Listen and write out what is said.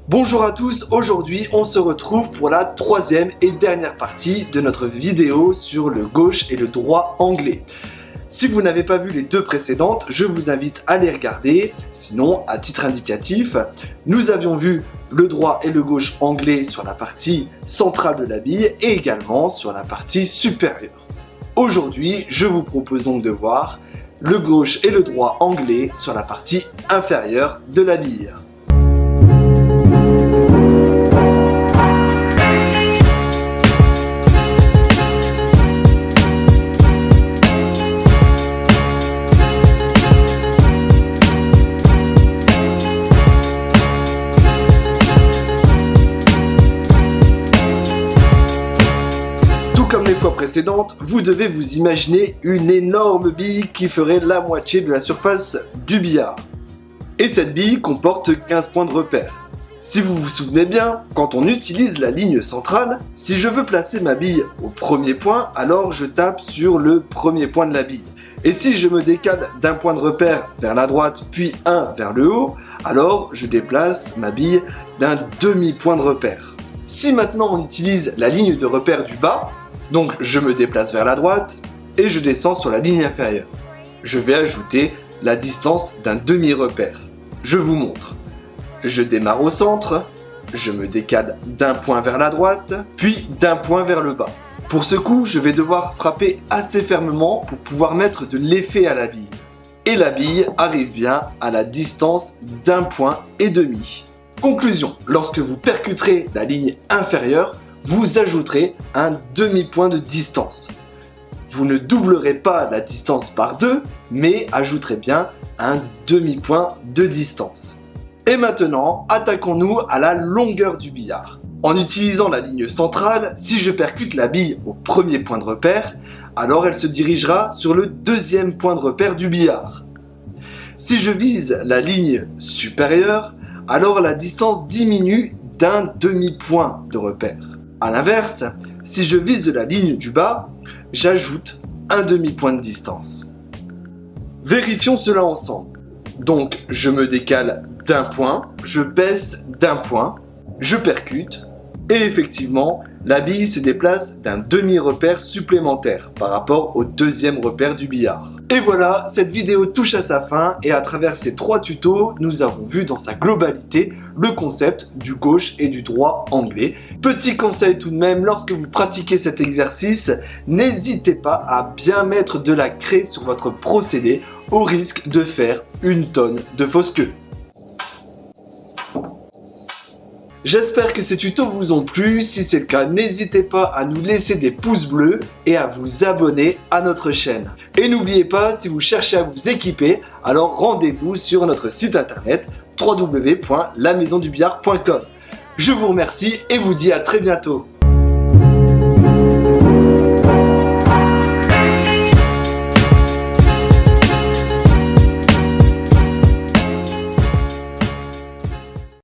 Bonjour à tous, aujourd'hui on se retrouve pour la troisième et dernière partie de notre vidéo sur le gauche et le droit anglais. Si vous n'avez pas vu les deux précédentes, je vous invite à les regarder. Sinon, à titre indicatif, nous avions vu le droit et le gauche anglais sur la partie centrale de la bille et également sur la partie supérieure. Aujourd'hui, je vous propose donc de voir le gauche et le droit anglais sur la partie inférieure de la bille. Comme les fois précédentes, vous devez vous imaginer une énorme bille qui ferait la moitié de la surface du billard. Et cette bille comporte 15 points de repère. Si vous vous souvenez bien, quand on utilise la ligne centrale, si je veux placer ma bille au premier point, alors je tape sur le premier point de la bille. Et si je me décale d'un point de repère vers la droite puis un vers le haut, alors je déplace ma bille d'un demi-point de repère. Si maintenant on utilise la ligne de repère du bas, donc je me déplace vers la droite et je descends sur la ligne inférieure. Je vais ajouter la distance d'un demi-repère. Je vous montre. Je démarre au centre, je me décale d'un point vers la droite, puis d'un point vers le bas. Pour ce coup, je vais devoir frapper assez fermement pour pouvoir mettre de l'effet à la bille. Et la bille arrive bien à la distance d'un point et demi. Conclusion, lorsque vous percuterez la ligne inférieure, vous ajouterez un demi-point de distance. Vous ne doublerez pas la distance par 2, mais ajouterez bien un demi-point de distance. Et maintenant, attaquons-nous à la longueur du billard. En utilisant la ligne centrale, si je percute la bille au premier point de repère, alors elle se dirigera sur le deuxième point de repère du billard. Si je vise la ligne supérieure, alors la distance diminue d'un demi-point de repère. A l'inverse, si je vise la ligne du bas, j'ajoute un demi-point de distance. Vérifions cela ensemble. Donc, je me décale d'un point, je baisse d'un point, je percute, et effectivement, la bille se déplace d'un demi-repère supplémentaire par rapport au deuxième repère du billard. Et voilà, cette vidéo touche à sa fin et à travers ces 3 tutos, nous avons vu dans sa globalité le concept du gauche et du droit anglais. Petit conseil tout de même, lorsque vous pratiquez cet exercice, n'hésitez pas à bien mettre de la craie sur votre procédé au risque de faire une tonne de fausses queues. J'espère que ces tutos vous ont plu, si c'est le cas n'hésitez pas à nous laisser des pouces bleus et à vous abonner à notre chaîne. Et n'oubliez pas, si vous cherchez à vous équiper, alors rendez-vous sur notre site internet www.lamaisondubillard.com. Je vous remercie et vous dis à très bientôt.